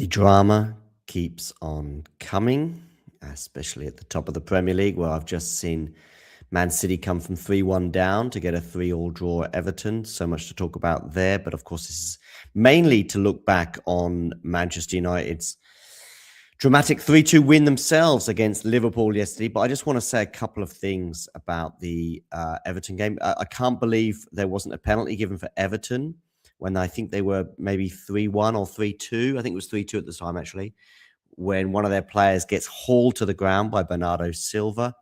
The drama keeps on coming, especially at the top of the Premier League, where I've just seen Man City come from 3-1 down to get a 3-3 draw at Everton. So much to talk about there. But of course, this is mainly to look back on Manchester United's dramatic 3-2 win themselves against Liverpool yesterday. But I just want to say a couple of things about the Everton game. I can't believe there wasn't a penalty given for Everton when I think they were maybe 3-1 or 3-2. I think it was 3-2 at the time, actually, when one of their players gets hauled to the ground by Bernardo Silva.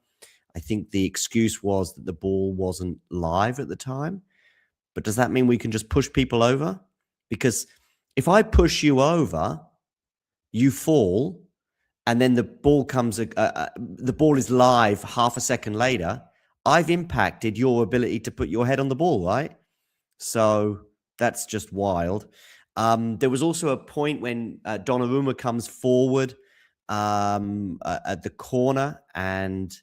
I think the excuse was that the ball wasn't live at the time. But does that mean we can just push people over? Because if I push you over, you fall, and then the ball the ball is live half a second later, I've impacted your ability to put your head on the ball, right? So that's just wild. There was also a point when Donnarumma comes forward at the corner, and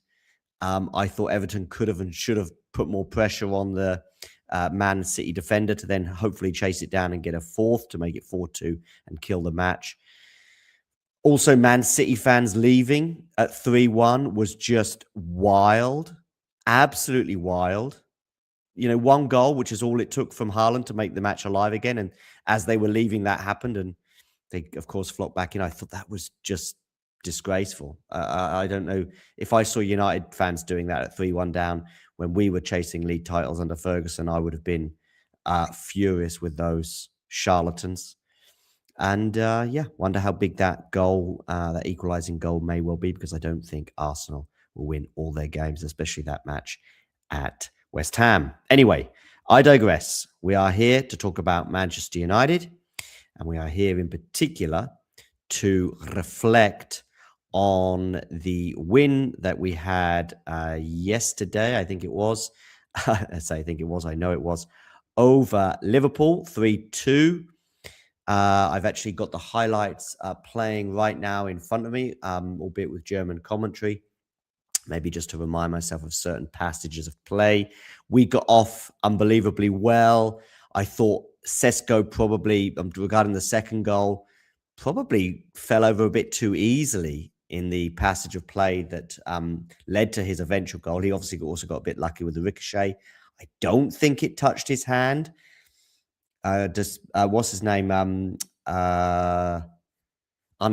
I thought Everton could have and should have put more pressure on the Man City defender to then hopefully chase it down and get a fourth to make it 4-2 and kill the match. Also, Man City fans leaving at 3-1 was just wild, absolutely wild. You know, one goal, which is all it took from Haaland to make the match alive again. And as they were leaving, that happened. And they, of course, flocked back in. I thought that was just disgraceful. I don't know if I saw United fans doing that at 3-1 down when we were chasing league titles under Ferguson, I would have been furious with those charlatans. And wonder how big that goal, that equalising goal may well be, because I don't think Arsenal will win all their games, especially that match at West Ham. Anyway, I digress. We are here to talk about Manchester United, and we are here in particular to reflect on the win that we had yesterday. I think it was. I know it was over Liverpool, 3-2. I've actually got the highlights playing right now in front of me, albeit with German commentary, maybe just to remind myself of certain passages of play. We got off unbelievably well. I thought Sesko probably, regarding the second goal, probably fell over a bit too easily in the passage of play that led to his eventual goal. He obviously also got a bit lucky with the ricochet. I don't think it touched his hand. What's his name? Arne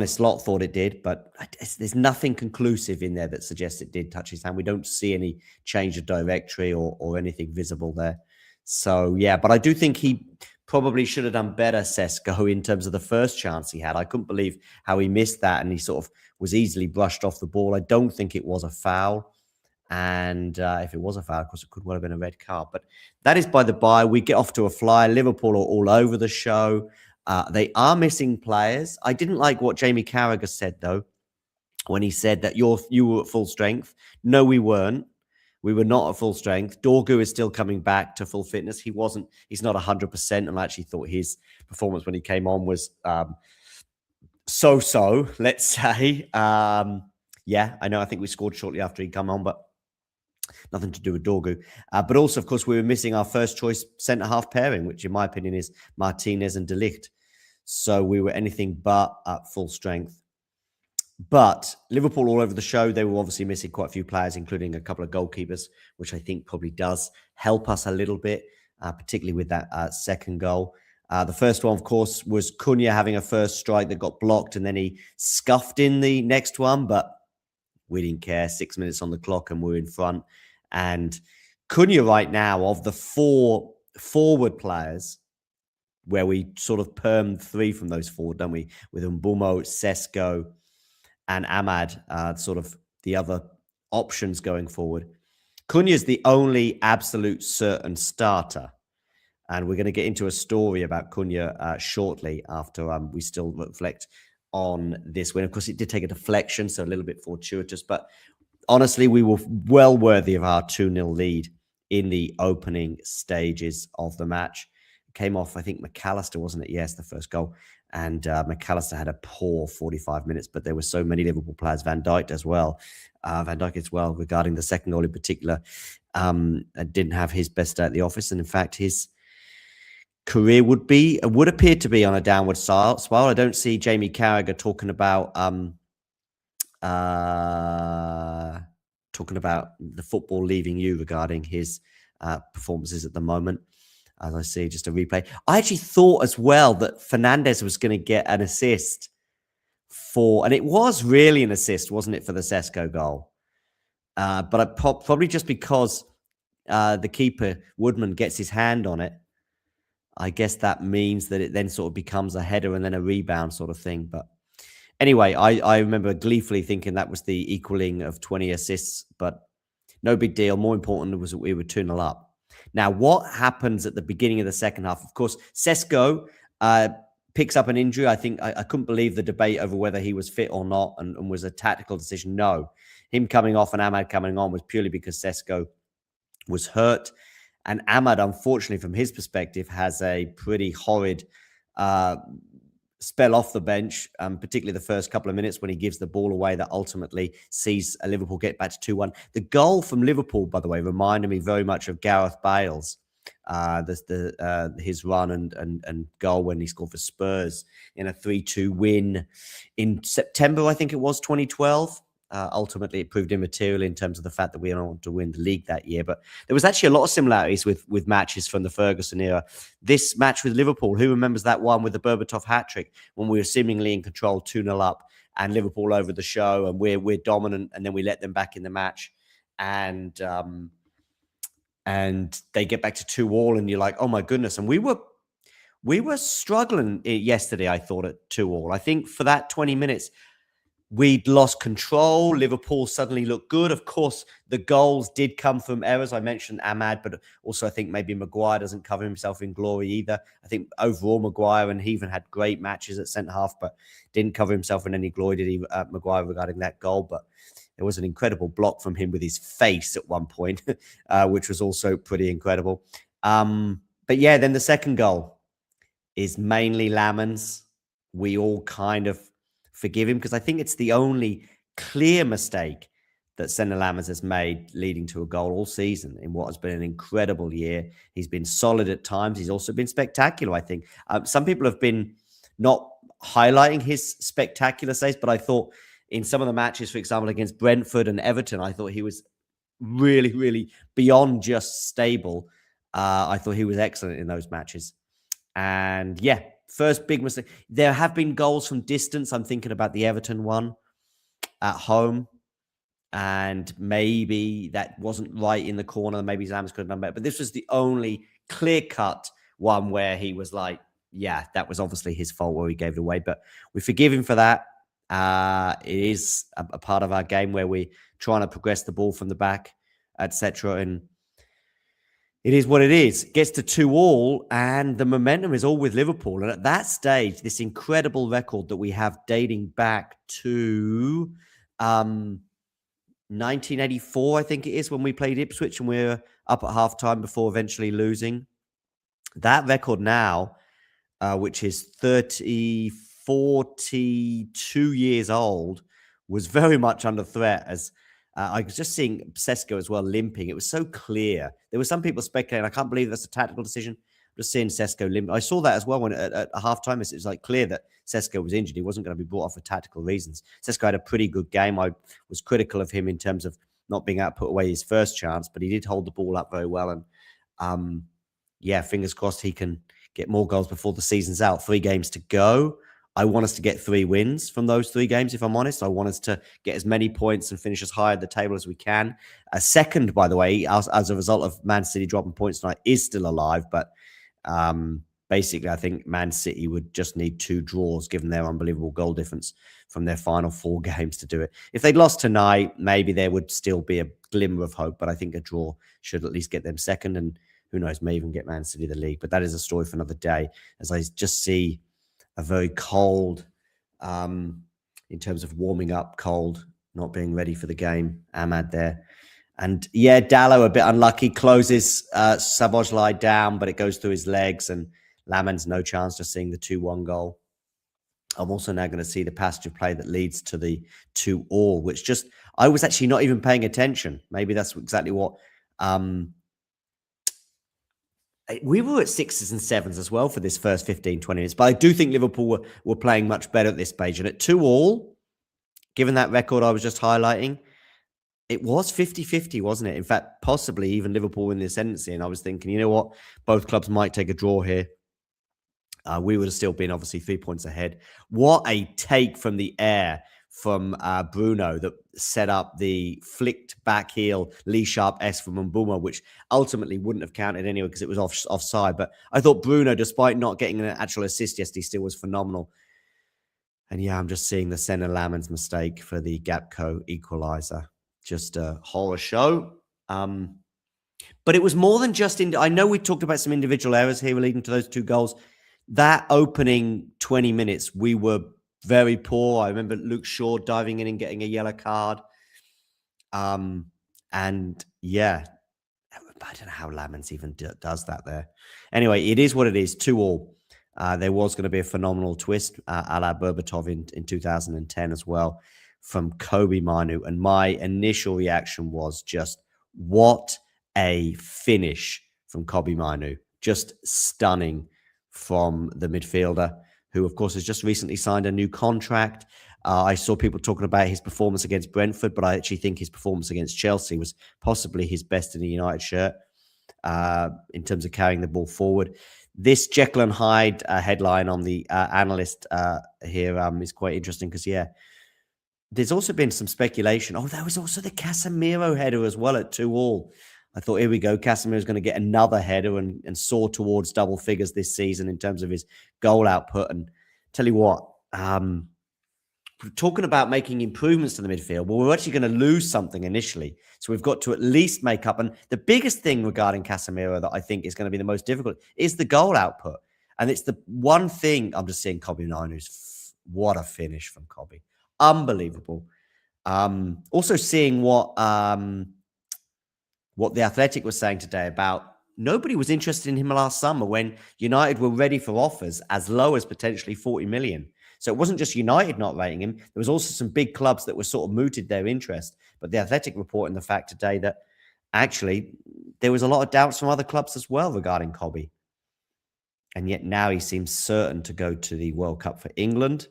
Slot thought it did, but there's nothing conclusive in there that suggests it did touch his hand. We don't see any change of directory or anything visible there. So, yeah, but I do think he probably should have done better, Sesko, in terms of the first chance he had. I couldn't believe how he missed that, and he sort of was easily brushed off the ball. I don't think it was a foul. And if it was a foul, of course, it could well have been a red card. But that is by the by. We get off to a flyer. Liverpool are all over the show. They are missing players. I didn't like what Jamie Carragher said, though, when he said that you were at full strength. No, we weren't. We were not at full strength. Dorgu is still coming back to full fitness. He's not 100%. And I actually thought his performance when he came on was so-so, let's say. Yeah, I know. I think we scored shortly after he'd come on, but nothing to do with Dorgu. But also, of course, we were missing our first choice centre-half pairing, which in my opinion is Martinez and De Ligt. So we were anything but at full strength. But Liverpool all over the show, they were obviously missing quite a few players, including a couple of goalkeepers, which I think probably does help us a little bit, particularly with that second goal. The first one, of course, was Cunha having a first strike that got blocked, and then he scuffed in the next one, but we didn't care. 6 minutes on the clock and we're in front. And Cunha right now, of the four forward players, where we sort of permed three from those four, don't we? With Mbeumo, Sesko, and Ahmad, sort of the other options going forward. Cunha is the only absolute certain starter. And we're going to get into a story about Cunha shortly after we still reflect on this win. Of course, it did take a deflection, so a little bit fortuitous. But honestly, we were well worthy of our 2-0 lead in the opening stages of the match. It came off, I think, McAllister, wasn't it? Yes, the first goal. And McAllister had a poor 45 minutes, but there were so many Liverpool players. Van Dijk as well, regarding the second goal in particular, didn't have his best day at the office. And in fact, his career would appear to be on a downward spiral. I don't see Jamie Carragher talking about the football leaving you regarding his performances at the moment. As I see just a replay, I actually thought as well that Fernandes was going to get an assist and it was really an assist, wasn't it, for the Sesko goal? But probably just because the keeper Woodman gets his hand on it, I guess that means that it then sort of becomes a header and then a rebound sort of thing. But anyway, I remember gleefully thinking that was the equaling of 20 assists, but no big deal. More important was that we were 2-0 up. Now, what happens at the beginning of the second half? Of course, Sesko picks up an injury. I think I couldn't believe the debate over whether he was fit or not and was a tactical decision. No, him coming off and Ahmad coming on was purely because Sesko was hurt. And Ahmad, unfortunately, from his perspective, has a pretty horrid spell off the bench, particularly the first couple of minutes when he gives the ball away that ultimately sees Liverpool get back to 2-1. The goal from Liverpool, by the way, reminded me very much of Gareth Bale's his run and goal when he scored for Spurs in a 3-2 win in September, I think it was, 2012. Ultimately, it proved immaterial in terms of the fact that we went on to win the league that year. But there was actually a lot of similarities with matches from the Ferguson era. This match with Liverpool, who remembers that one with the Berbatov hat-trick when we were seemingly in control, 2-0 up, and Liverpool over the show, and we're dominant, and then we let them back in the match. And they get back to 2-2, and you're like, oh my goodness. And we were struggling yesterday, I thought, at 2-2. I think for that 20 minutes, we'd lost control. Liverpool suddenly looked good. Of course, the goals did come from errors. I mentioned Ahmad, but also I think maybe Maguire doesn't cover himself in glory either. I think overall Maguire, and he even had great matches at centre-half, but didn't cover himself in any glory, did he, Maguire, regarding that goal. But there was an incredible block from him with his face at one point, which was also pretty incredible. But yeah, then the second goal is mainly Lammens. We all kind of forgive him because I think it's the only clear mistake that Senna Lammers has made leading to a goal all season in what has been an incredible year. He's been solid at times. He's also been spectacular, I think. Some people have been not highlighting his spectacular saves, but I thought in some of the matches, for example, against Brentford and Everton, I thought he was really, really beyond just stable. I thought he was excellent in those matches. And yeah, first big mistake. There have been goals from distance. I'm thinking about the Everton one at home. And maybe that wasn't right in the corner. Maybe Zams could have done better. But this was the only clear-cut one where he was like, yeah, that was obviously his fault where he gave it away. But we forgive him for that. It is a part of our game where we're trying to progress the ball from the back, etc. And it is what it is. It gets to 2-2, and the momentum is all with Liverpool. And at that stage, this incredible record that we have dating back to 1984, I think it is, when we played Ipswich and we were up at halftime before eventually losing. That record now, which is 42 years old, was very much under threat as I was just seeing Sesko as well limping. It was so clear. There were some people speculating, I can't believe that's a tactical decision. I'm just seeing Sesko limp. I saw that as well when at halftime. It was like clear that Sesko was injured. He wasn't going to be brought off for tactical reasons. Sesko had a pretty good game. I was critical of him in terms of not being able to put away his first chance, but he did hold the ball up very well. And yeah, fingers crossed he can get more goals before the season's out. 3 games to go. I want us to get 3 wins from those 3 games, if I'm honest. I want us to get as many points and finish as high at the table as we can. Second, by the way, as a result of Man City dropping points tonight, is still alive. But basically, I think Man City would just need 2 draws, given their unbelievable goal difference from their final 4 games to do it. If they'd lost tonight, maybe there would still be a glimmer of hope. But I think a draw should at least get them second. And who knows, may even get Man City the league. But that is a story for another day, as I just see a very cold, in terms of warming up, cold, not being ready for the game. Ahmad there. And yeah, Dallo a bit unlucky, closes Szoboszlai down, but it goes through his legs, and Lammens no chance to seeing the 2-1 goal. I'm also now going to see the passage of play that leads to the 2-2, which just, I was actually not even paying attention. Maybe that's exactly what We were at sixes and sevens as well for this first 15, 20 minutes, but I do think Liverpool were playing much better at this stage. And at 2-2, given that record I was just highlighting, it was 50-50, wasn't it? In fact, possibly even Liverpool in the ascendancy. And I was thinking, you know what? Both clubs might take a draw here. We would have still been obviously 3 points ahead. What a take from the air from Bruno that set up the flicked back heel Lee Sharp-esque from Mbuma, which ultimately wouldn't have counted anyway because it was offside. But I thought Bruno, despite not getting an actual assist yesterday, still was phenomenal. And yeah, I'm just seeing the Senna Lammens mistake for the Gapco equaliser. Just a horror show. But it was more than just I know we talked about some individual errors here leading to those 2 goals. That opening 20 minutes, we were very poor. I remember Luke Shaw diving in and getting a yellow card. And yeah, I don't know how Lammens even does that there. Anyway, it is what it is, 2-2. There was going to be a phenomenal twist a la Berbatov in 2010 as well from Kobe Manu. And my initial reaction was just, what a finish from Kobe Manu. Just stunning from the midfielder, who, of course, has just recently signed a new contract. I saw people talking about his performance against Brentford, but I actually think his performance against Chelsea was possibly his best in a United shirt in terms of carrying the ball forward. This Jekyll and Hyde headline on the analyst here is quite interesting because, yeah, there's also been some speculation. Oh, there was also the Casemiro header as well at 2-2. I thought, here we go. Casemiro's going to get another header and soar towards double figures this season in terms of his goal output. And tell you what, talking about making improvements to the midfield, well, we're actually going to lose something initially. So we've got to at least make up. And the biggest thing regarding Casemiro that I think is going to be the most difficult is the goal output. And it's the one thing I'm just seeing Kobe Niners. What a finish from Kobe. Unbelievable. Also seeing what the Athletic was saying today about nobody was interested in him last summer when United were ready for offers as low as potentially 40 million. So it wasn't just United not rating him. There was also some big clubs that were sort of mooted their interest. But the Athletic reporting the fact today that actually there was a lot of doubts from other clubs as well regarding Kobe. And yet now he seems certain to go to the World Cup for England.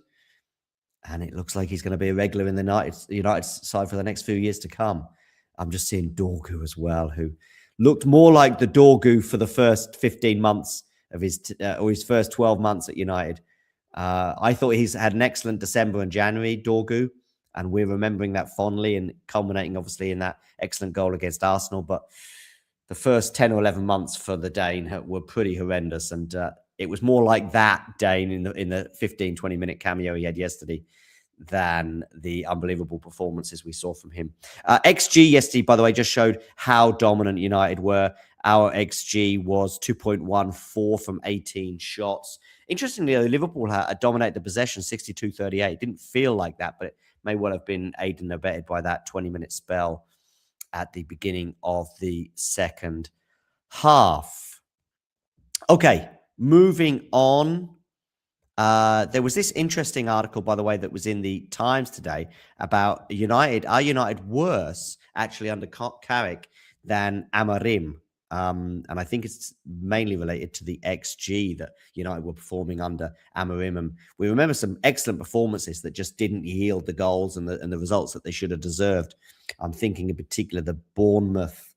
And it looks like he's going to be a regular in the United side for the next few years to come. I'm just seeing Dorgu as well, who looked more like the Dorgu for the first 15 months of his first 12 months at United. I thought he's had an excellent December and January, Dorgu, and we're remembering that fondly and culminating, obviously, in that excellent goal against Arsenal. But the first 10 or 11 months for the Dane were pretty horrendous, and it was more like that Dane in the 15, 20-minute cameo he had yesterday than the unbelievable performances we saw from him. XG yesterday, by the way, just showed how dominant United were. Our XG was 2.14 from 18 shots. Interestingly, Liverpool dominated the possession 62-38. Didn't feel like that, but it may well have been aided and abetted by that 20-minute spell at the beginning of the second half. Okay, moving on. There was this interesting article, by the way, that was in the Times today about United. Are United worse, actually, under Carrick than Amorim? And I think it's mainly related to the XG that United were performing under Amorim. And we remember some excellent performances that just didn't yield the goals and the results that they should have deserved. I'm thinking in particular the Bournemouth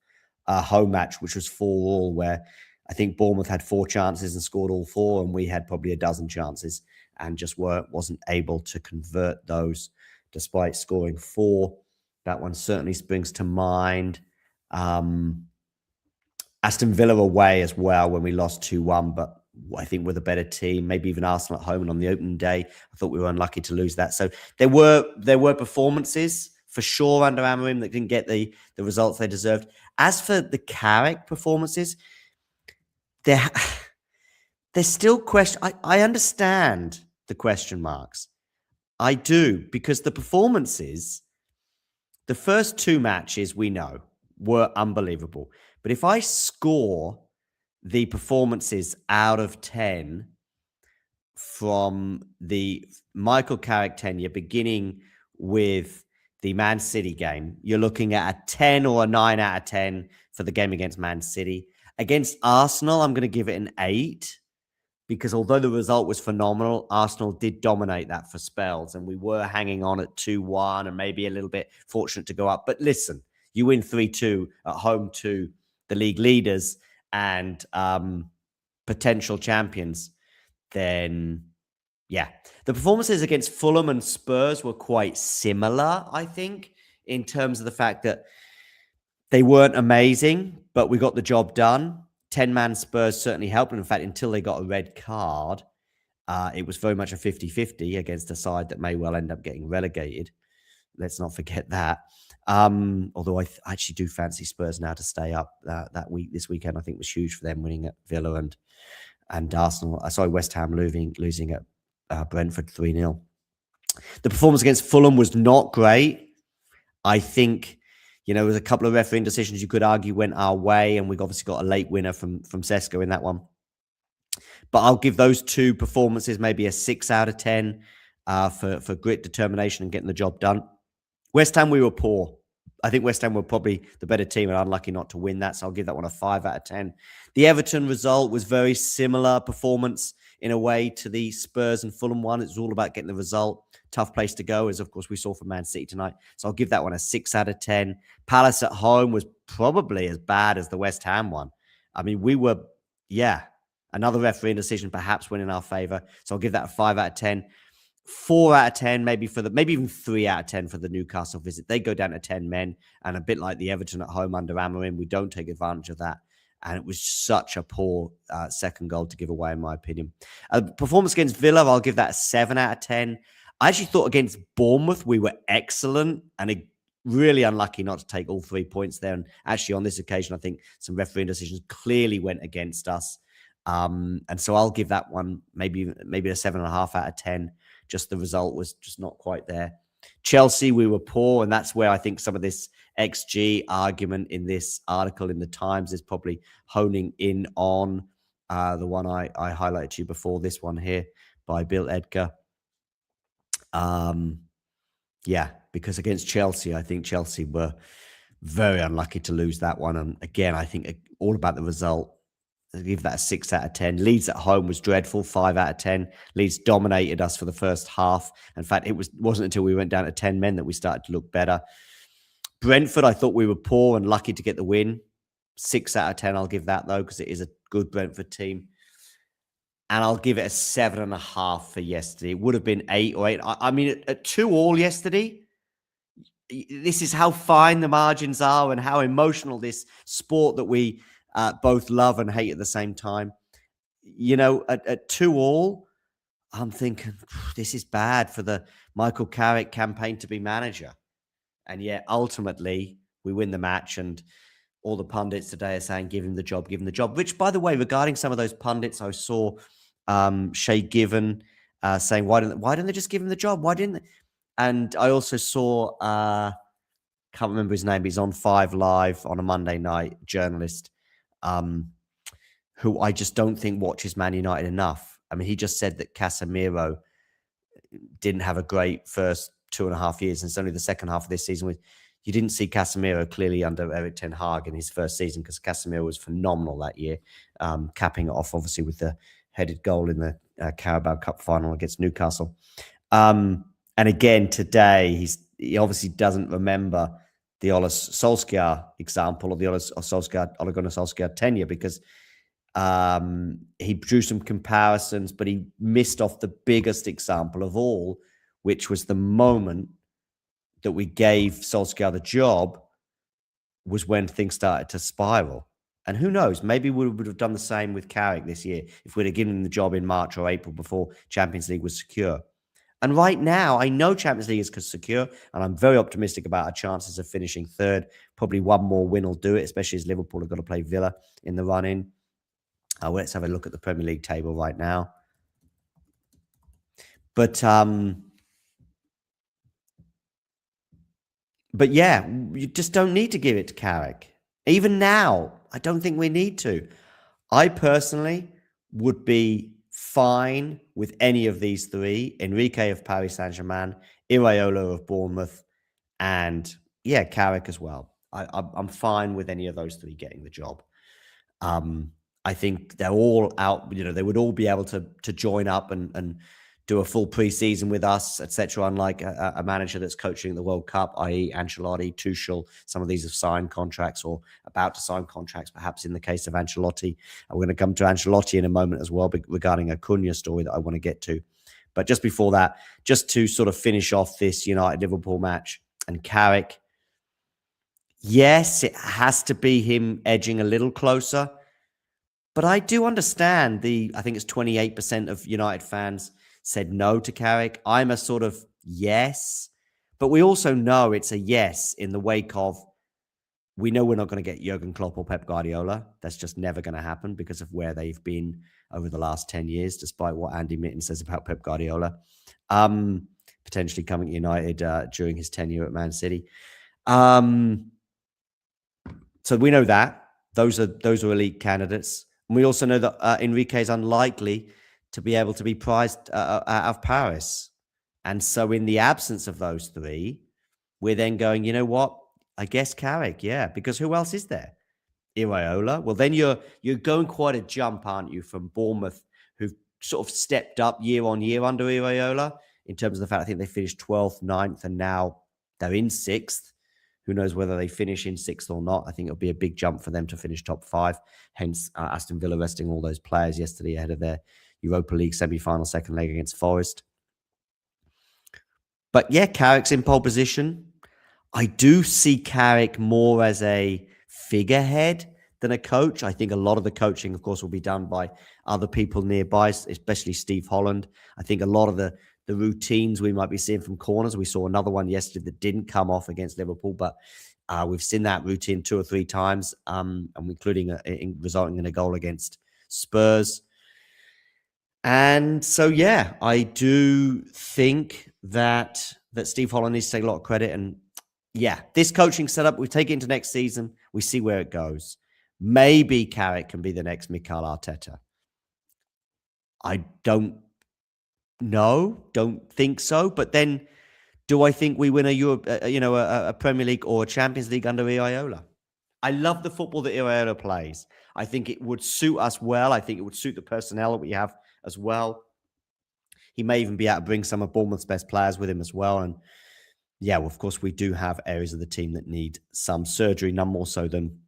home match, which was 4-4, where I think Bournemouth had 4 chances and scored all 4, and we had probably a dozen chances and just wasn't able to convert those despite scoring 4. That one certainly springs to mind. Aston Villa away as well when we lost 2-1, but I think we're the better team. Maybe even Arsenal at home, and on the opening day, I thought we were unlucky to lose that. So there were performances for sure under Amorim that didn't get the results they deserved. As for the Carrick performances, there's still question. I understand the question marks. I do, because the performances, the first 2 matches we know were unbelievable. But if I score the performances out of 10 from the Michael Carrick tenure, beginning with the Man City game, you're looking at a 10 or a 9 out of 10 for the game against Man City, Against Arsenal, I'm going to give it an 8 because although the result was phenomenal, Arsenal did dominate that for spells and we were hanging on at 2-1 and maybe a little bit fortunate to go up. But listen, you win 3-2 at home to the league leaders and potential champions, then yeah. The performances against Fulham and Spurs were quite similar, I think, in terms of the fact that they weren't amazing, but we got the job done. 10-man Spurs certainly helped. And in fact, until they got a red card, it was very much a 50-50 against a side that may well end up getting relegated. Let's not forget that. Although I actually do fancy Spurs now to stay up that week. This weekend, I think, was huge for them, winning at Villa and Arsenal. Sorry, West Ham losing at Brentford 3-0. The performance against Fulham was not great. I think, there was a couple of refereeing decisions you could argue went our way, and we've obviously got a late winner from Sesko in that one. But I'll give those two performances maybe a 6 out of 10 for grit, determination, and getting the job done. West Ham, we were poor. I think West Ham were probably the better team and unlucky not to win that, so I'll give that one a 5 out of 10. The Everton result was very similar performance in a way to the Spurs and Fulham one. It was all about getting the result. Tough place to go, as of course we saw from Man City tonight. So I'll give that one a 6 out of 10. Palace at home was probably as bad as the West Ham one. I mean, another refereeing decision perhaps went in our favour. So I'll give that a 5 out of 10. 4 out of 10, maybe even 3 out of 10 for the Newcastle visit. They go down to 10 men, and a bit like the Everton at home under Amorim, we don't take advantage of that. And it was such a poor second goal to give away, in my opinion. Performance against Villa, I'll give that a 7 out of 10. I actually thought against Bournemouth, we were excellent and really unlucky not to take all 3 points there. And actually on this occasion, I think some refereeing decisions clearly went against us. And so I'll give that one maybe a 7.5 out of 10. Just the result was just not quite there. Chelsea, we were poor, and that's where I think some of this XG argument in this article in the Times is probably honing in on the one I highlighted to you before, this one here by Bill Edgar. Because against Chelsea, I think Chelsea were very unlucky to lose that one. And again, I think all about the result. I give that a 6 out of 10. Leeds at home was dreadful, 5 out of 10. Leeds dominated us for the first half. In fact, it wasn't until we went down to 10 men that we started to look better. Brentford, I thought we were poor and lucky to get the win. 6 out of 10, I'll give that, though, because it is a good Brentford team. And I'll give it a 7.5 for yesterday. It would have been 8 or 8. I mean, at 2-2 yesterday, this is how fine the margins are and how emotional this sport that we both love and hate at the same time. At 2-2, I'm thinking, this is bad for the Michael Carrick campaign to be manager. And yet, ultimately, we win the match, and all the pundits today are saying, give him the job, give him the job. Which, by the way, regarding some of those pundits, I saw Shay Given saying, why didn't they just give him the job? Why didn't they? And I also saw, can't remember his name, he's on 5 Live on a Monday night, journalist, who I just don't think watches Man United enough. I mean, he just said that Casemiro didn't have a great first 2.5 years, and it's only the second half of this season. You didn't see Casemiro clearly under Erik ten Hag in his first season, because Casemiro was phenomenal that year, capping it off, obviously, with the headed goal in the Carabao Cup final against Newcastle. And again, today, he obviously doesn't remember the Ole Solskjaer example, or the Ole Gunnar Solskjaer tenure, because he drew some comparisons, but he missed off the biggest example of all, which was the moment that we gave Solskjaer the job was when things started to spiral. And who knows, maybe we would have done the same with Carrick this year if we'd have given him the job in March or April before Champions League was secure. And right now, I know Champions League is secure, and I'm very optimistic about our chances of finishing third. Probably one more win will do it, especially as Liverpool have got to play Villa in the run-in. Let's have a look at the Premier League table right now. But yeah, you just don't need to give it to Carrick. Even now, I don't think we need to. I personally would be fine with any of these three: Enrique of Paris Saint-Germain, Iraola of Bournemouth, and Carrick as well. I'm fine with any of those three getting the job. I think they're all out, they would all be able to join up and do a full preseason with us, etc. Unlike a manager that's coaching the World Cup, i.e. Ancelotti, Tuchel. Some of these have signed contracts or about to sign contracts, perhaps in the case of Ancelotti. And we're going to come to Ancelotti in a moment as well regarding a Cunha story that I want to get to. But just before that, just to sort of finish off this United-Liverpool match and Carrick, yes, it has to be him edging a little closer. But I do understand I think it's 28% of United fans said no to Carrick. I'm a sort of yes. But we also know it's a yes in the wake of, we know we're not going to get Jurgen Klopp or Pep Guardiola. That's just never going to happen because of where they've been over the last 10 years, despite what Andy Mitten says about Pep Guardiola. Potentially coming to United during his tenure at Man City. So we know that. Those are elite candidates. And we also know that Enrique is unlikely to be able to be prized out of Paris. And so in the absence of those three, we're then going, you know what? I guess Carrick, yeah, because who else is there? Iraola. Well, then you're going quite a jump, aren't you, from Bournemouth, who've sort of stepped up year on year under Iraola in terms of the fact I think they finished 12th, 9th, and now they're in 6th. Who knows whether they finish in 6th or not? I think it'll be a big jump for them to finish top 5. Hence, Aston Villa resting all those players yesterday ahead of their Europa League semi-final second leg against Forest. But yeah, Carrick's in pole position. I do see Carrick more as a figurehead than a coach. I think a lot of the coaching, of course, will be done by other people nearby, especially Steve Holland. I think a lot of the routines we might be seeing from corners. We saw another one yesterday that didn't come off against Liverpool, but we've seen that routine 2 or 3 times, and including resulting in a goal against Spurs. And so, yeah, I do think that Steve Holland needs to take a lot of credit. And yeah, this coaching setup, we take it into next season. We see where it goes. Maybe Carrick can be the next Mikel Arteta. I don't think so. But then, do I think we win a Premier League or a Champions League under Iraola? I love the football that Iraola plays. I think it would suit us well. I think it would suit the personnel that we have as well. He may even be able to bring some of Bournemouth's best players with him as well. And yeah, well, of course, we do have areas of the team that need some surgery, none more so than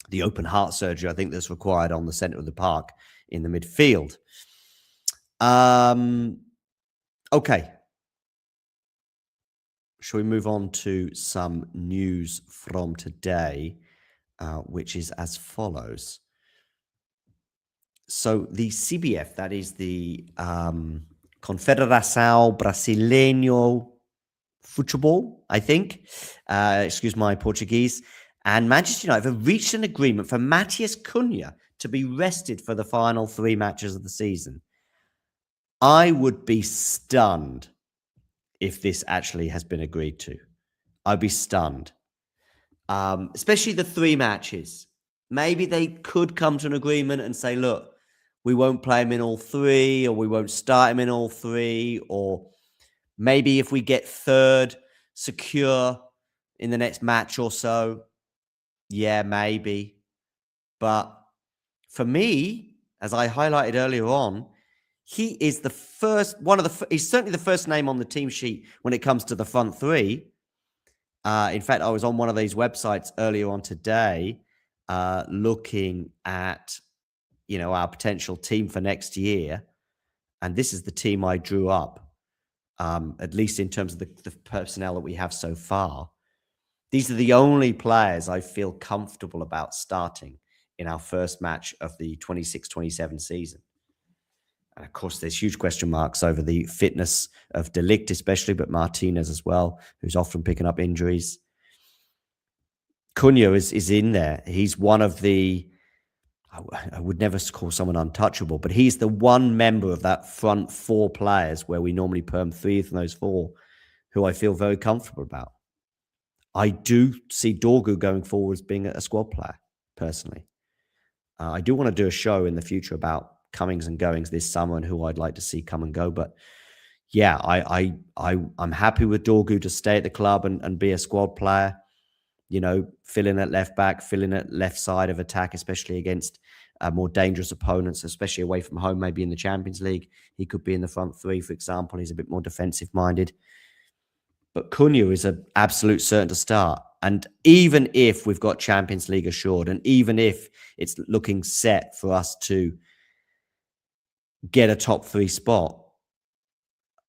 the open heart surgery I think that's required on the centre of the park in the midfield. Okay. Shall we move on to some news from today, which is as follows. So the CBF, that is the Confederação Brasileño Futebol, I think. Excuse my Portuguese. And Manchester United have reached an agreement for Matheus Cunha to be rested for the final 3 matches of the season. I would be stunned if this actually has been agreed to. I'd be stunned. Especially the 3 matches. Maybe they could come to an agreement and say, look, we won't play him in all 3, or we won't start him in all 3, or maybe if we get 3rd secure in the next match or so, yeah, maybe. But for me, as I highlighted earlier on, he is the first, he's certainly the first name on the team sheet when it comes to the front 3. In fact, I was on one of these websites earlier on today, looking at, our potential team for next year. And this is the team I drew up, at least in terms of the personnel that we have so far. These are the only players I feel comfortable about starting in our first match of the 26-27 season. And of course, there's huge question marks over the fitness of De Ligt especially, but Martinez as well, who's often picking up injuries. Cunha is in there. He's one of the, I would never call someone untouchable, but he's the one member of that front 4 players where we normally perm 3 from those 4, who I feel very comfortable about. I do see Dorgu going forward as being a squad player, personally. I do want to do a show in the future about comings and goings this summer and who I'd like to see come and go. But yeah, I'm happy with Dorgu to stay at the club and be a squad player. filling at left back, filling at left side of attack, especially against more dangerous opponents, especially away from home, maybe in the Champions League. He could be in the front three, for example. He's a bit more defensive-minded. But Cunha is an absolute certain to start. And even if we've got Champions League assured, and even if it's looking set for us to get a top 3 spot,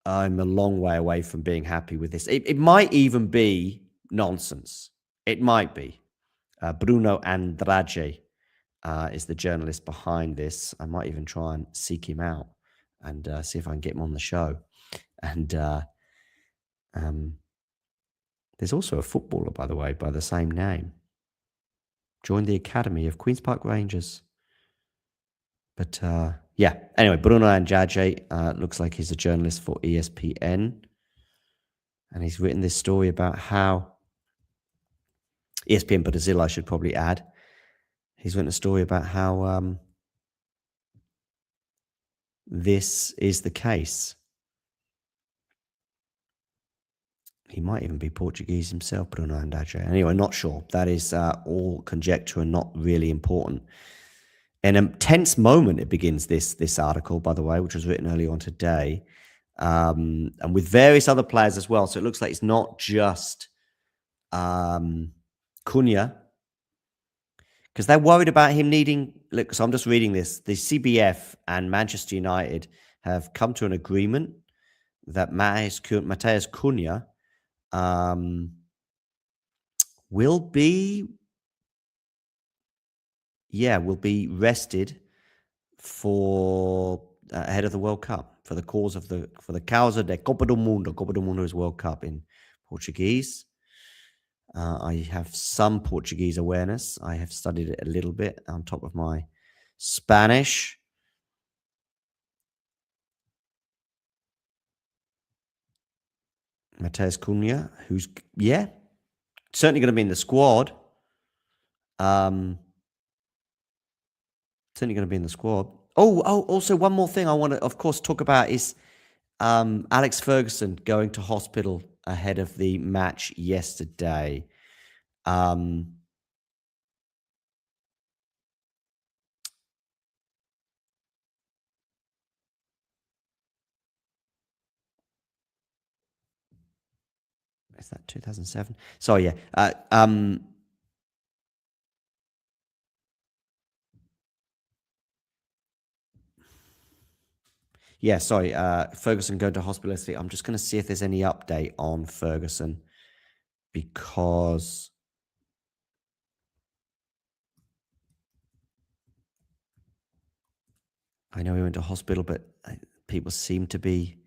I'm a long way away from being happy with this. It might even be nonsense. It might be. Bruno Andrade is the journalist behind this. I might even try and seek him out and see if I can get him on the show. And there's also a footballer, by the way, by the same name. Joined the academy of Queen's Park Rangers. But yeah, anyway, Bruno Andrade looks like he's a journalist for ESPN. And he's written this story about how ESPN Brazil, I should probably add. He's written a story about how this is the case. He might even be Portuguese himself, Bruno Andrade. Anyway, not sure. That is all conjecture and not really important. In a tense moment, it begins this article, by the way, which was written earlier on today, and with various other players as well. So it looks like it's not just Cunha, because they're worried about him needing. Look, so I'm just reading this. The CBF and Manchester United have come to an agreement that Matheus Cunha will be rested for ahead of the World Cup for the causa de Copa do Mundo. Copa do Mundo is World Cup in Portuguese. I have some Portuguese awareness. I have studied it a little bit on top of my Spanish. Matheus Cunha, who's, certainly going to be in the squad. Certainly going to be in the squad. Also one more thing I want to, of course, talk about is Alex Ferguson going to hospital ahead of the match yesterday. Is that 2007? Sorry, yeah. Yeah, sorry. Ferguson going to hospital. I'm just going to see if there's any update on Ferguson, because I know he went to hospital, but people seem to be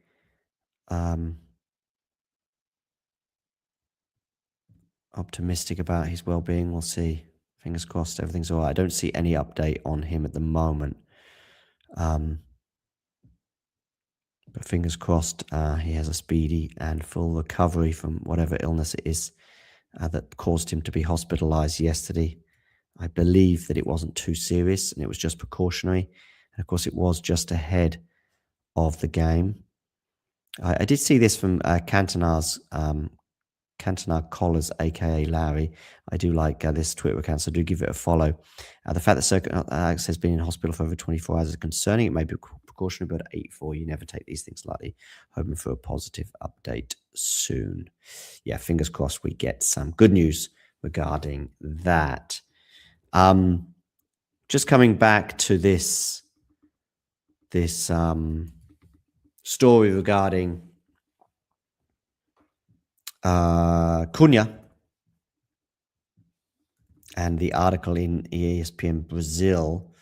optimistic about his well-being. We'll see. Fingers crossed everything's all right. I don't see any update on him at the moment. But fingers crossed he has a speedy and full recovery from whatever illness it is that caused him to be hospitalized yesterday. I believe that it wasn't too serious and it was just precautionary. And of course, it was just ahead of the game. I did see this from Cantonar Collars, aka Larry. I do like this Twitter account, so do give it a follow. The fact that Alex has been in hospital for over 24 hours is concerning. It may be precautionary, but at 8-4, you never take these things lightly. Hoping for a positive update soon. Yeah, fingers crossed we get some good news regarding that. Just coming back to this story regarding Cunha and the article in ESPN Brazil.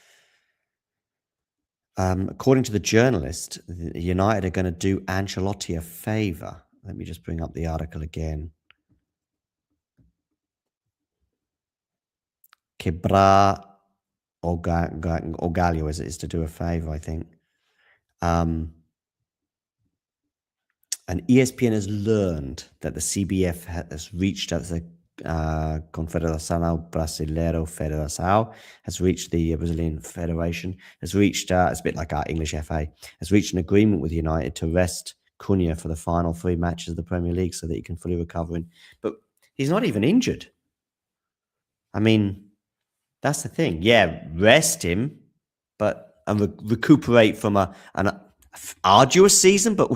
According to the journalist, United are going to do Ancelotti a favor. Let me just bring up the article again. Quebrar o galho is to do a favor, I think. And ESPN has learned that the CBF has reached out to the Confederação Brasileiro Federação, has reached the Brazilian Federation, has reached, it's a bit like our English FA, has reached an agreement with United to rest Cunha for the final 3 matches of the Premier League so that he can fully recover. But he's not even injured. I mean, that's the thing. Yeah, rest him, but and recuperate from an arduous season. But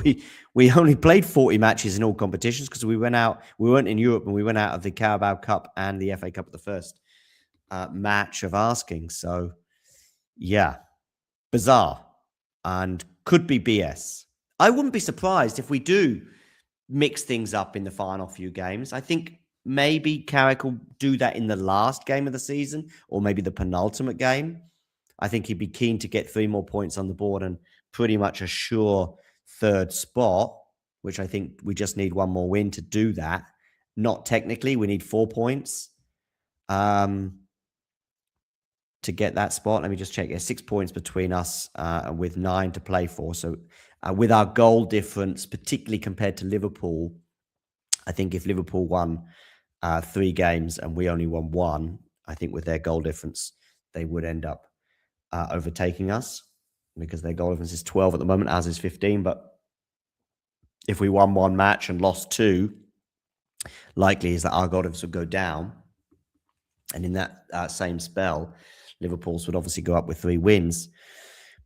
we only played 40 matches in all competitions because we weren't in Europe, and we went out of the Carabao Cup and the FA Cup at the first match of asking. So yeah, bizarre and could be BS. I wouldn't be surprised if we do mix things up in the final few games. I think maybe Carrick will do that in the last game of the season, or maybe the penultimate game. I think he'd be keen to get 3 more points on the board and pretty much a sure third spot, which I think we just need 1 more win to do that. Not technically, we need 4 points to get that spot. Let me just check. 6 points between us with 9 to play for. So with our goal difference, particularly compared to Liverpool, I think if Liverpool won 3 games and we only won 1, I think with their goal difference, they would end up overtaking us because their goal difference is 12 at the moment, ours is 15. But if we won 1 match and lost 2, likely is that our goal difference would go down. And in that same spell, Liverpool's would obviously go up with 3 wins.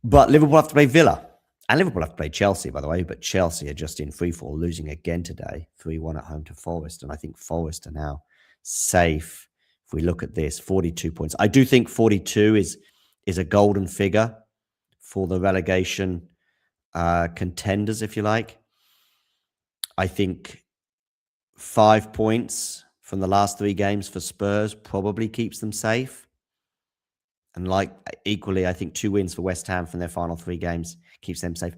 But Liverpool have to play Villa. And Liverpool have to play Chelsea, by the way. But Chelsea are just in free fall, losing again today, 3-1 at home to Forest. And I think Forest are now safe. If we look at this, 42 points. I do think 42 is a golden figure for the relegation contenders, if you like. I think 5 points from the last 3 games for Spurs probably keeps them safe. And like equally, I think 2 wins for West Ham from their final 3 games keeps them safe.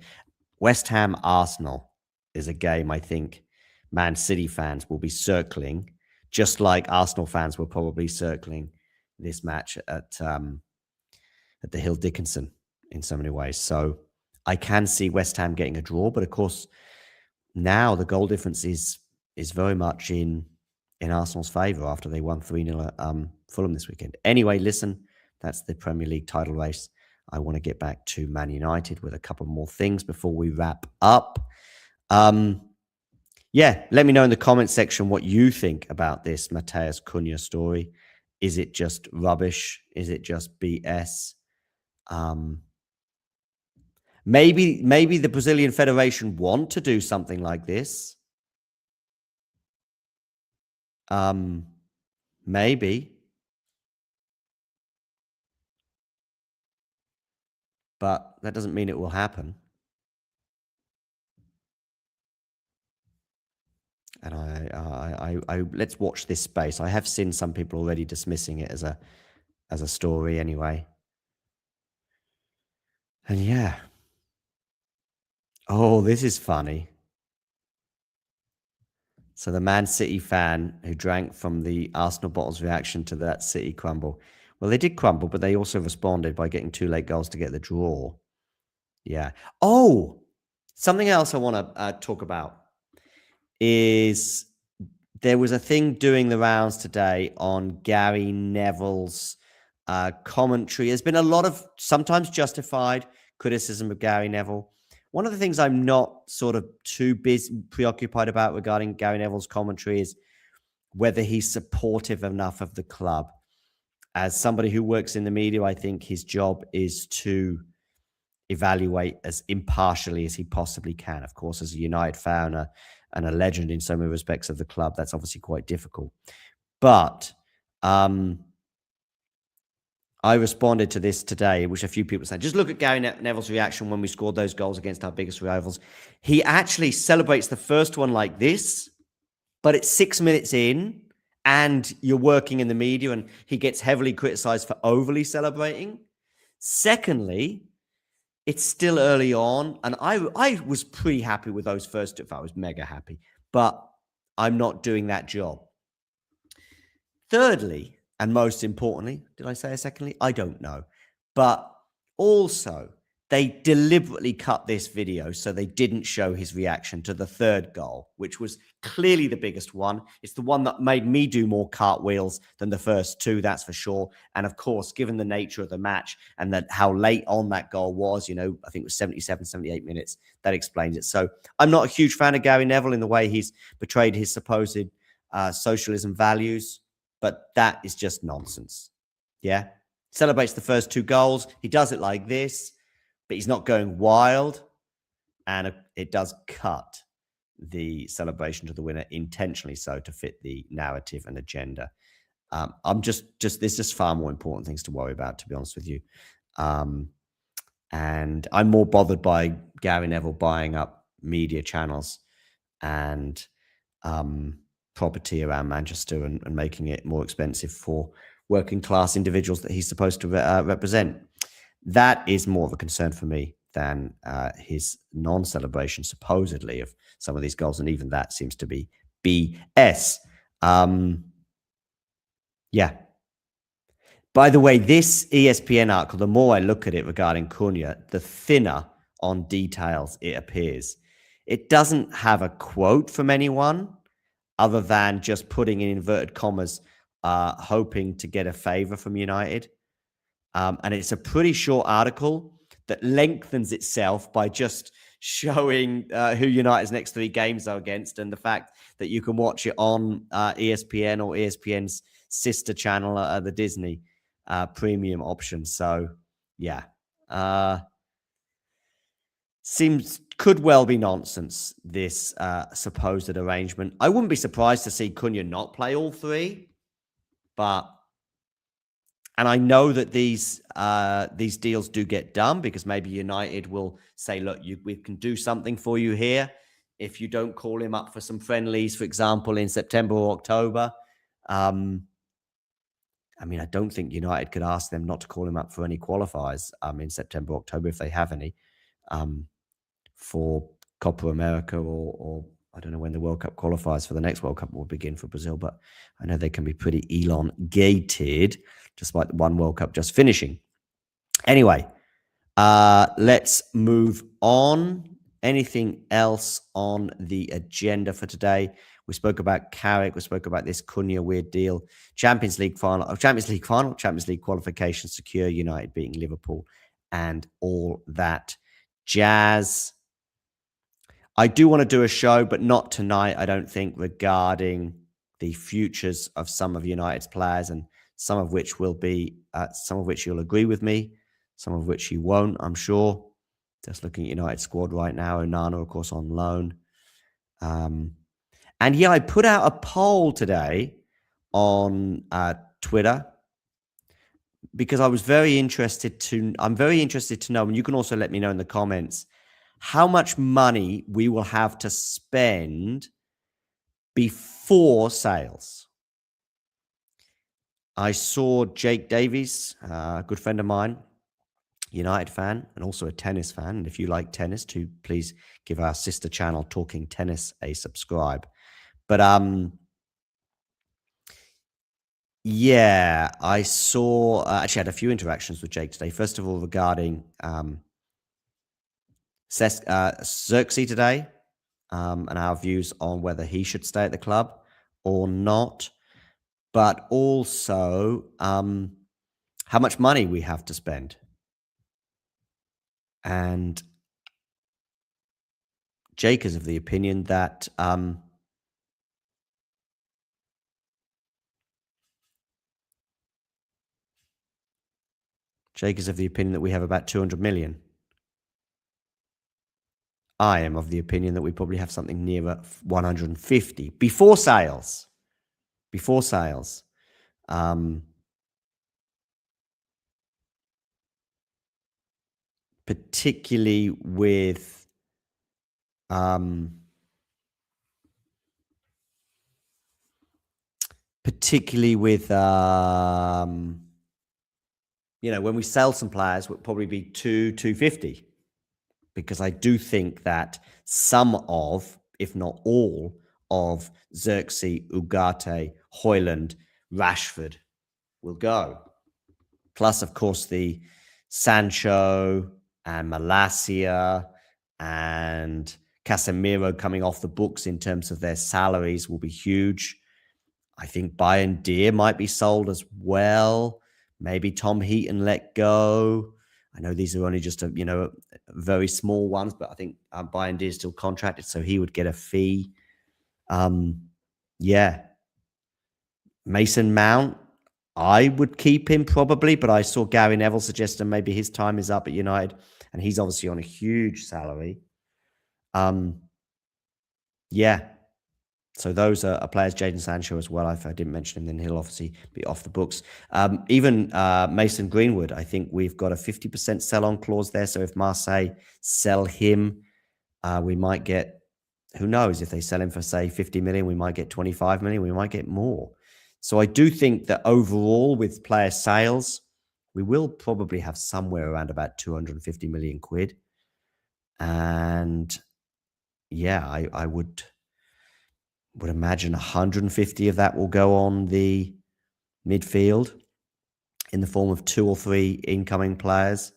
West Ham Arsenal is a game I think Man City fans will be circling, just like Arsenal fans were probably circling this match at the Hill Dickinson in so many ways. So I can see West Ham getting a draw, but of course now the goal difference is very much in Arsenal's favour after they won 3-0 at Fulham this weekend. Anyway, listen, that's the Premier League title race. I want to get back to Man United with a couple more things before we wrap up. Yeah, let me know in the comment section what you think about this Matheus Cunha story. Is it just rubbish? Is it just BS? Maybe the Brazilian Federation want to do something like this. Maybe. But that doesn't mean it will happen. And I let's watch this space. I have seen some people already dismissing it as a story anyway. And yeah. Oh, this is funny. So the Man City fan who drank from the Arsenal bottle's reaction to that City crumble. Well, they did crumble, but they also responded by getting 2 late goals to get the draw. Yeah. Oh, something else I want to talk about is there was a thing doing the rounds today on Gary Neville's commentary. There's been a lot of sometimes justified criticism of Gary Neville. One of the things I'm not sort of too preoccupied about regarding Gary Neville's commentary is whether he's supportive enough of the club. As somebody who works in the media, I think his job is to evaluate as impartially as he possibly can. Of course, as a United fan and a legend in so many respects of the club, that's obviously quite difficult. But I responded to this today, which a few people said, just look at Gary Neville's reaction when we scored those goals against our biggest rivals. He actually celebrates the first one like this, but it's 6 minutes in and you're working in the media and he gets heavily criticized for overly celebrating. Secondly, it's still early on, and I was pretty happy with those first 2. I was mega happy, but I'm not doing that job. Thirdly, and most importantly, did I say a secondly? I don't know. But also, they deliberately cut this video so they didn't show his reaction to the 3rd goal, which was clearly the biggest one. It's the one that made me do more cartwheels than the first 2, that's for sure. And of course, given the nature of the match and that how late on that goal was, I think it was 77, 78 minutes, that explains it. So I'm not a huge fan of Gary Neville in the way he's portrayed his supposed socialism values. but that is just nonsense. Yeah. Celebrates the first 2 goals. He does it like this, but he's not going wild. And it does cut the celebration to the winner intentionally so to fit the narrative and agenda. There's just far more important things to worry about, to be honest with you. And I'm more bothered by Gary Neville buying up media channels and property around Manchester and making it more expensive for working class individuals that he's supposed to represent. That is more of a concern for me than his non-celebration, supposedly, of some of these goals. And even that seems to be BS. Yeah. By the way, this ESPN article, the more I look at it regarding Cunha, the thinner on details it appears. It doesn't have a quote from anyone other than just putting in inverted commas, hoping to get a favor from United. And it's a pretty short article that lengthens itself by just showing who United's next 3 games are against and the fact that you can watch it on ESPN or ESPN's sister channel, the Disney premium option. So, yeah. Could well be nonsense, this supposed arrangement. I wouldn't be surprised to see Cunha not play all 3, and I know that these deals do get done because maybe United will say, look, we can do something for you here if you don't call him up for some friendlies, for example, in September or October. I mean, I don't think United could ask them not to call him up for any qualifiers in September, October, if they have any, for Copa America or I don't know when the World Cup qualifiers for the next World Cup will begin for Brazil, but I know they can be pretty elongated, despite the one World Cup just finishing. Anyway, let's move on. Anything else on the agenda for today? We spoke about Carrick. We spoke about this Cunha weird deal. Champions League qualification secure, United beating Liverpool and all that jazz. I do want to do a show, but not tonight, I don't think, regarding the futures of some of United's players, and some of which will be, some of which you'll agree with me, some of which you won't, I'm sure. Just looking at United squad right now, Onana, of course, on loan. And yeah, I put out a poll today on Twitter because I'm very interested to know, and you can also let me know in the comments, how much money we will have to spend before sales. I saw Jake Davies, a good friend of mine, United fan, and also a tennis fan. And if you like tennis, please give our sister channel, Talking Tennis, a subscribe. But yeah, I saw, actually had a few interactions with Jake today. First of all, regarding Xerxes today, and our views on whether he should stay at the club or not, but also how much money we have to spend. And Jake is of the opinion that we have about 200 million. I am of the opinion that we probably have something nearer 150 before sales. Particularly with when we sell some players, it would probably be 250, because I do think that some of, if not all, of Xerxes, Ugarte, Højlund, Rashford will go. Plus, of course, the Sancho and Malacia and Casemiro coming off the books in terms of their salaries will be huge. I think Bayern Deer might be sold as well. Maybe Tom Heaton let go. I know these are only just very small ones, but I think Bayern Deer is still contracted, so he would get a fee. Yeah. Mason Mount, I would keep him probably, but I saw Gary Neville suggesting maybe his time is up at United, and he's obviously on a huge salary. Yeah. So those are players. Jadon Sancho as well. If I didn't mention him, then he'll obviously be off the books. Even Mason Greenwood, I think we've got a 50% sell-on clause there. So if Marseille sell him, we might get, who knows, if they sell him for, say, 50 million, we might get 25 million, we might get more. So I do think that overall with player sales, we will probably have somewhere around about 250 million quid. And yeah, I would imagine 150 of that will go on the midfield in the form of 2 or 3 incoming players.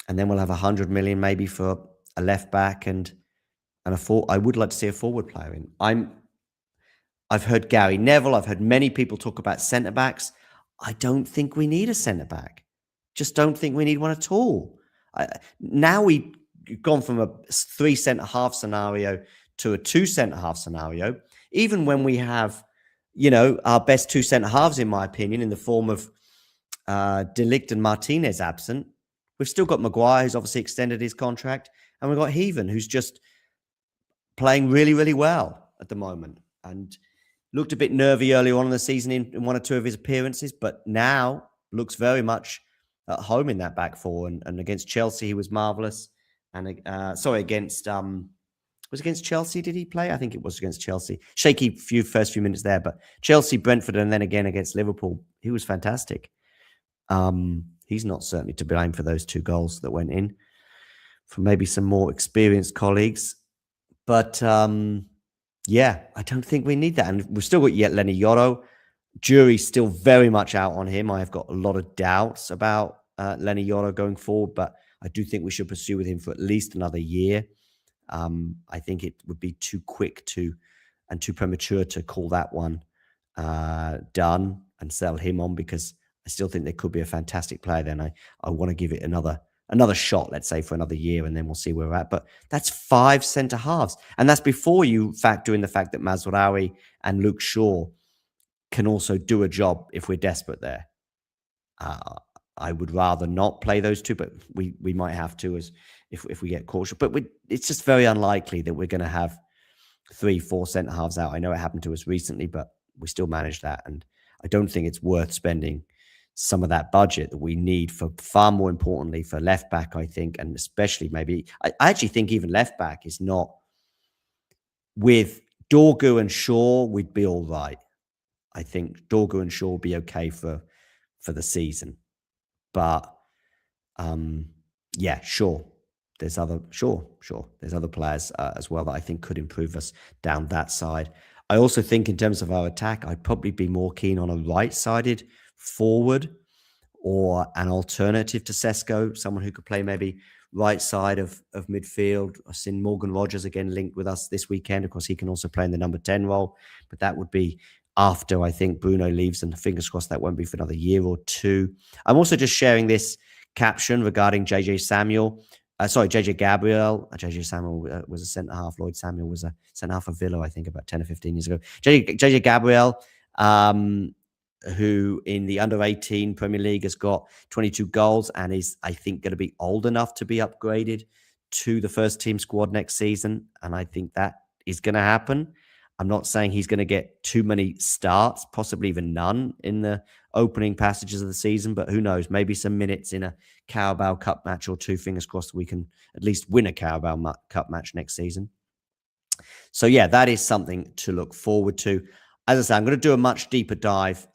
And then we'll have 100 million maybe for a left back and I would like to see a forward player in. I've heard Gary Neville, I've heard many people talk about centre backs. I don't think we need a centre back. Just don't think we need one at all. Now we've gone from a 3 centre half scenario to a 2 centre half scenario. Even when we have, our best 2 centre halves, in my opinion, in the form of De Ligt and Martinez absent, we've still got Maguire, who's obviously extended his contract, and we've got Heaven, who's just playing really, really well at the moment. And looked a bit nervy early on in the season in 1 or 2 of his appearances, but now looks very much at home in that back four. And against Chelsea, he was marvellous. And against was against Chelsea, did he play? I think it was against Chelsea. Shaky first few minutes there, but Chelsea, Brentford, and then again against Liverpool, he was fantastic. He's not certainly to blame for those 2 goals that went in, for maybe some more experienced colleagues. But yeah, I don't think we need that. And we've still got yet Lenny Yoro. Jury's still very much out on him. I have got a lot of doubts about Lenny Yoro going forward, but I do think we should pursue with him for at least another year. I think it would be too quick and too premature to call that one done and sell him on, because I still think there could be a fantastic player there. And I want to give it another shot, let's say, for another year, and then we'll see where we're at. But that's 5 centre halves. And that's before you factor in the fact that Mazraoui and Luke Shaw can also do a job if we're desperate there. I would rather not play those 2, but we might have to as if we get cautious. But it's just very unlikely that we're going to have 3-4 centre halves out. I know it happened to us recently, but we still managed that. And I don't think it's worth spending some of that budget that we need for, far more importantly, for left back, I think, and especially maybe, I actually think even left back is not, with Dorgu and Shaw, we'd be all right. I think Dorgu and Shaw will be okay for the season. But yeah, sure. There's other players as well that I think could improve us down that side. I also think in terms of our attack, I'd probably be more keen on a right-sided forward or an alternative to Sesko, someone who could play maybe right side of midfield. I've seen Morgan Rogers again linked with us this weekend. Of course, he can also play in the number 10 role, but that would be after I think Bruno leaves, and fingers crossed that won't be for another year or 2. I'm also just sharing this caption regarding JJ Gabriel. JJ Samuel was a centre-half. Lloyd Samuel was a centre-half of Villa, I think, about 10 or 15 years ago. JJ Gabriel, who in the under-18 Premier League has got 22 goals and is, I think, going to be old enough to be upgraded to the first-team squad next season. And I think that is going to happen. I'm not saying he's going to get too many starts, possibly even none in the opening passages of the season, but who knows, maybe some minutes in a Carabao Cup match or 2. Fingers crossed we can at least win a Carabao Cup match next season. So yeah, that is something to look forward to. As I say, I'm going to do a much deeper dive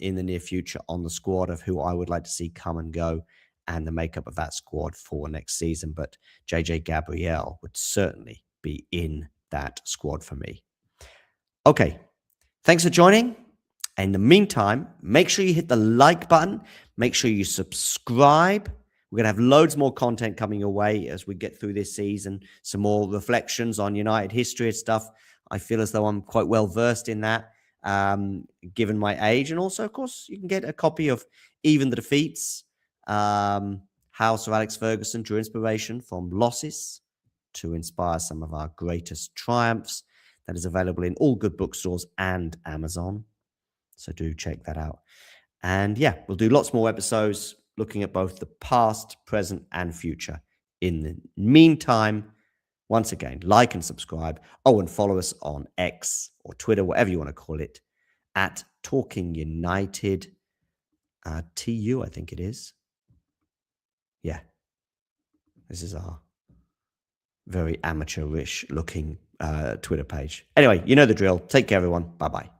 in the near future on the squad of who I would like to see come and go and the makeup of that squad for next season. But JJ Gabriel would certainly be in that squad for me. Okay, thanks for joining. In the meantime, make sure you hit the like button. Make sure you subscribe. We're going to have loads more content coming your way as we get through this season. Some more reflections on United history and stuff. I feel as though I'm quite well versed in that, given my age. And also, of course, you can get a copy of Even the Defeats, how Sir Alex Ferguson drew inspiration from losses to inspire some of our greatest triumphs. That is available in all good bookstores and Amazon. So do check that out. And yeah, we'll do lots more episodes looking at both the past, present, and future. In the meantime, once again, like and subscribe. Oh, and follow us on X or Twitter, whatever you want to call it, at Talking United TU, I think it is. Yeah. This is our very amateurish looking Twitter page. Anyway, you know the drill. Take care, everyone. Bye-bye.